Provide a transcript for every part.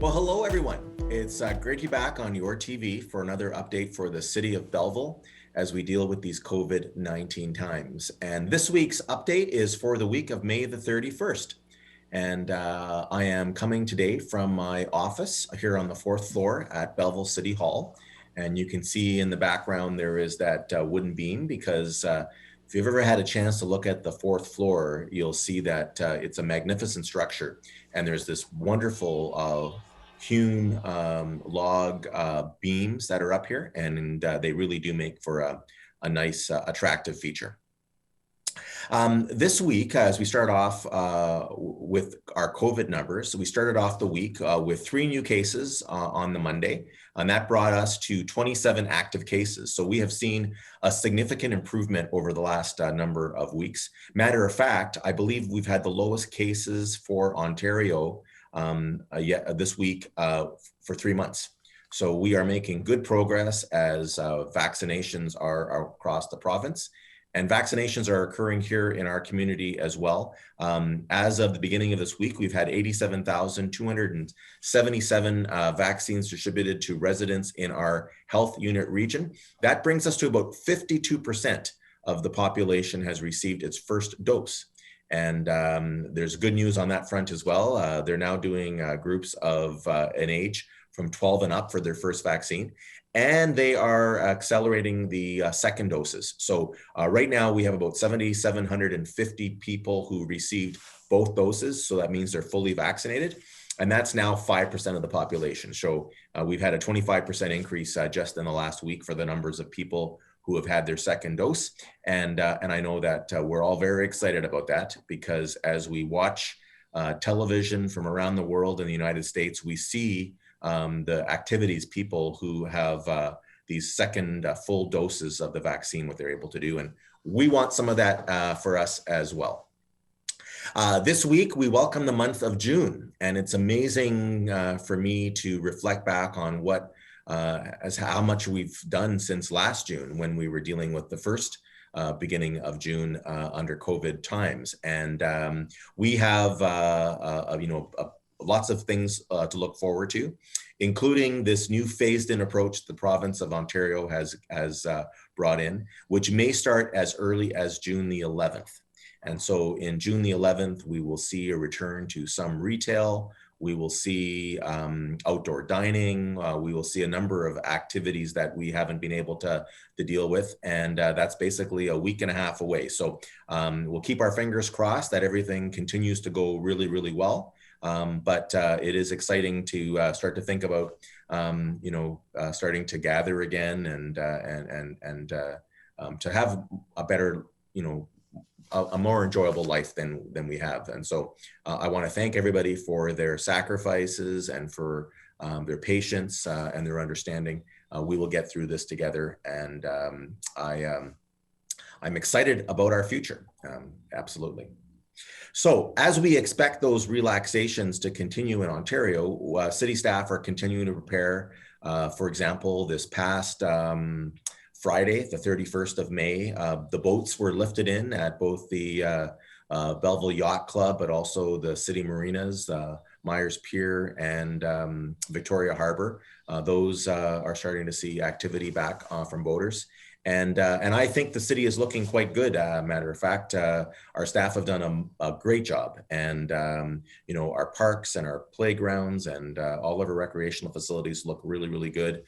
Well, hello everyone. It's great to be back on YourTV for another update for the city of Belleville as we deal with these COVID-19 times. And this week's update is for the week of May the 31st. And I am coming today from my office here on the fourth floor at Belleville City Hall. And you can see in the background there is that wooden beam because if you've ever had a chance to look at the fourth floor, you'll see that it's a magnificent structure. And there's this wonderful hewn log beams that are up here, and they really do make for a nice, attractive feature. This week, as we start off with our COVID numbers, we started off the week with 3 new cases on the Monday, and that brought us to 27 active cases. So we have seen a significant improvement over the last number of weeks. Matter of fact, I believe we've had the lowest cases for Ontario this week for 3 months. So we are making good progress as vaccinations are across the province. And vaccinations are occurring here in our community as well. As of the beginning of this week, we've had 87,277 vaccines distributed to residents in our health unit region. That brings us to about 52% of the population has received its first dose. And there's good news on that front as well. They're now doing groups of an age from 12 and up for their first vaccine. And they are accelerating the second doses. So right now we have about 7,750 people who received both doses. So that means they're fully vaccinated. And that's now 5% of the population. So we've had a 25% increase just in the last week for the numbers of people who have had their second dose. And I know that we're all very excited about that because as we watch television from around the world in the United States, we see the activities people who have these second full doses of the vaccine, what they're able to do. And we want some of that for us as well. This week, we welcome the month of June, and it's amazing for me to reflect back on how much we've done since last June when we were dealing with the first beginning of June under COVID times. And we have, lots of things to look forward to, including this new phased-in approach the province of Ontario has brought in, which may start as early as June the 11th. And so in June the 11th, we will see a return to some retail. We will see outdoor dining. We will see a number of activities that we haven't been able to deal with. And that's basically a week and a half away. So we'll keep our fingers crossed that everything continues to go really, really well. But it is exciting to start to think about, starting to gather again and to have a better, a more enjoyable life than we have. And so I want to thank everybody for their sacrifices and for their patience and their understanding. We will get through this together. And I'm excited about our future. Absolutely. So as we expect those relaxations to continue in Ontario, city staff are continuing to prepare. For example, this past Friday, the 31st of May, the boats were lifted in at both the Belleville Yacht Club, but also the city marinas, Myers Pier and Victoria Harbor. Those are starting to see activity back from boaters. And I think the city is looking quite good. Matter of fact, our staff have done a great job. And, our parks and our playgrounds and all of our recreational facilities look really, really good.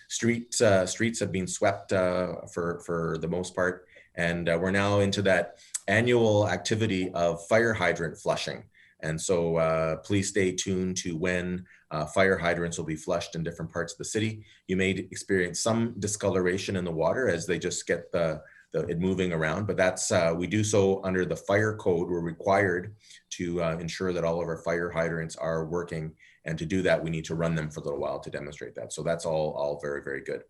Streets have been swept for the most part. And we're now into that annual activity of fire hydrant flushing. And so please stay tuned to when fire hydrants will be flushed in different parts of the city. You may experience some discoloration in the water as they just get it moving around, but that's we do so under the fire code. We're required to ensure that all of our fire hydrants are working, and to do that, we need to run them for a little while to demonstrate that. So that's all very, very good.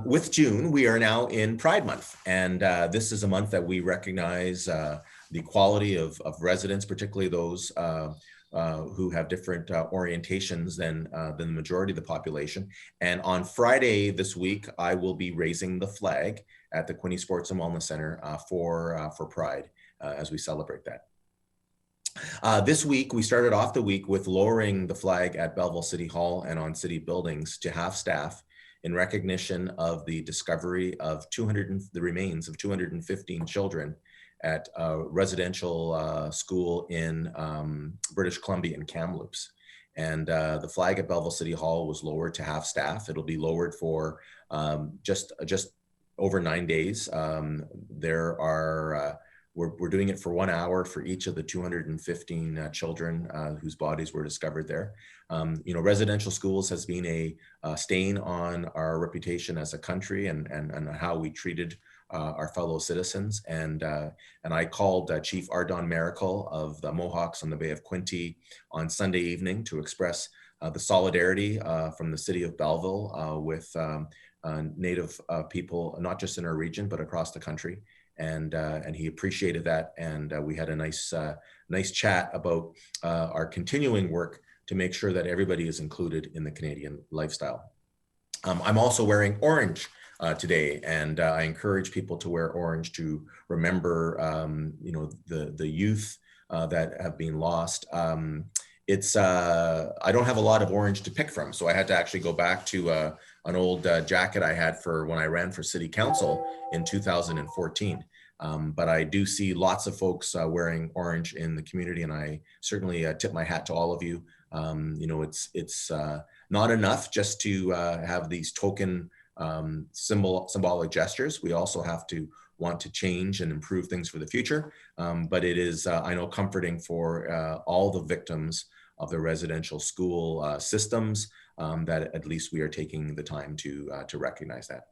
With June, we are now in Pride Month, and this is a month that we recognize the quality of residents, particularly those who have different orientations than the majority of the population. And on Friday this week, I will be raising the flag at the Quinte Sports and Wellness Center for Pride as we celebrate that. This week, we started off the week with lowering the flag at Belleville City Hall and on city buildings to half staff in recognition of the discovery of the remains of 215 children at a residential school in British Columbia in Kamloops. And the flag at Belleville City Hall was lowered to half staff. It'll be lowered for just over 9 days. We're doing it for 1 hour for each of the 215 children whose bodies were discovered there. Residential schools has been a stain on our reputation as a country and how we treated our fellow citizens. And I called Chief Ardon Miracle of the Mohawks on the Bay of Quinte on Sunday evening to express the solidarity from the city of Belleville with Native people, not just in our region, but across the country. And he appreciated that. And we had a nice chat about our continuing work to make sure that everybody is included in the Canadian lifestyle. I'm also wearing orange today, and I encourage people to wear orange to remember, the youth that have been lost. I don't have a lot of orange to pick from, so I had to actually go back to an old jacket I had for when I ran for city council in 2014. But I do see lots of folks wearing orange in the community, and I certainly tip my hat to all of you. It's not enough just to have these token symbolic gestures. We also have to want to change and improve things for the future. But it is, I know, comforting for all the victims of the residential school systems that at least we are taking the time to recognize that.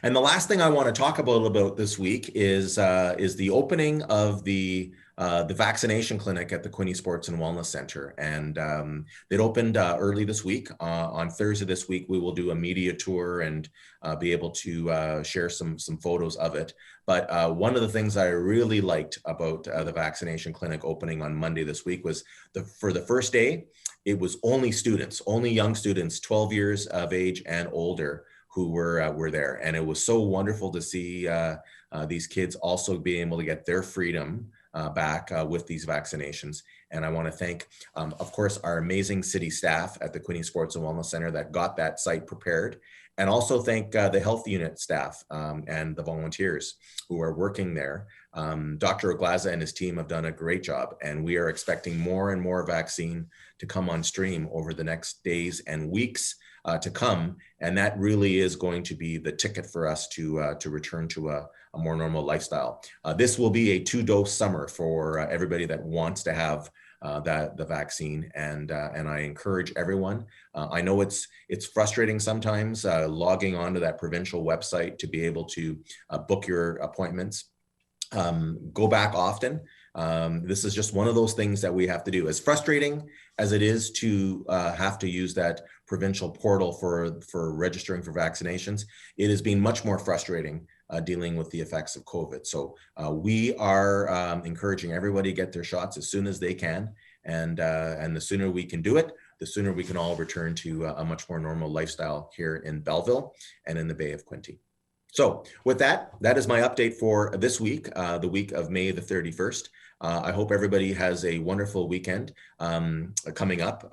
And the last thing I want to talk about this week is the opening of the Vaccination Clinic at the Quinte Sports and Wellness Center. And it opened early this week. On Thursday this week, we will do a media tour and be able to share some photos of it. But one of the things I really liked about the Vaccination Clinic opening on Monday this week was for the first day, it was only young students, 12 years of age and older, who were there. And it was so wonderful to see these kids also being able to get their freedom back with these vaccinations. And I want to thank, of course, our amazing city staff at the Quinte Sports and Wellness Center that got that site prepared. And also thank the health unit staff and the volunteers who are working there. Dr. Oglaza and his team have done a great job, and we are expecting more and more vaccine to come on stream over the next days and weeks to come. And that really is going to be the ticket for us to return to a more normal lifestyle. This will be a 2-dose summer for everybody that wants to have the vaccine, and I encourage everyone. I know it's frustrating sometimes logging onto that provincial website to be able to book your appointments. Go back often. This is just one of those things that we have to do. As frustrating as it is to have to use that provincial portal for registering for vaccinations, it has been much more frustrating dealing with the effects of COVID. So we are encouraging everybody to get their shots as soon as they can. And the sooner we can do it, the sooner we can all return to a much more normal lifestyle here in Belleville and in the Bay of Quinte. So with that is my update for this week, the week of May the 31st. I hope everybody has a wonderful weekend coming up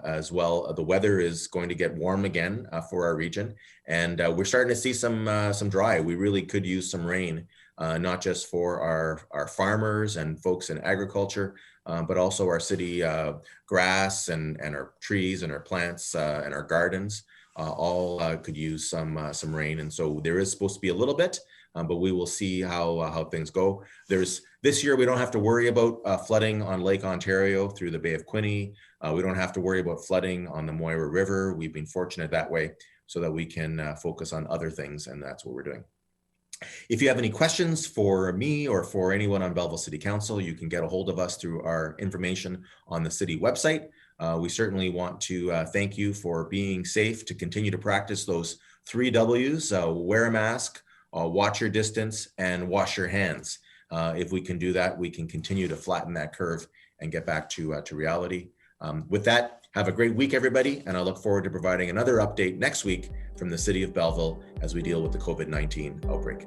as well. The weather is going to get warm again for our region, and we're starting to see some dry. We really could use some rain, not just for our farmers and folks in agriculture, but also our city grass and our trees and our plants and our gardens. All could use some rain, and so there is supposed to be a little bit, but we will see how things go. This year we don't have to worry about flooding on Lake Ontario through the Bay of Quinte. We don't have to worry about flooding on the Moira River. We've been fortunate that way, so that we can focus on other things, and that's what we're doing. If you have any questions for me or for anyone on Belleville City Council, you can get a hold of us through our information on the city website. We certainly want to thank you for being safe, to continue to practice those 3 W's, wear a mask, watch your distance, and wash your hands. If we can do that, we can continue to flatten that curve and get back to reality. With that, have a great week, everybody, and I look forward to providing another update next week from the city of Belleville as we deal with the COVID-19 outbreak.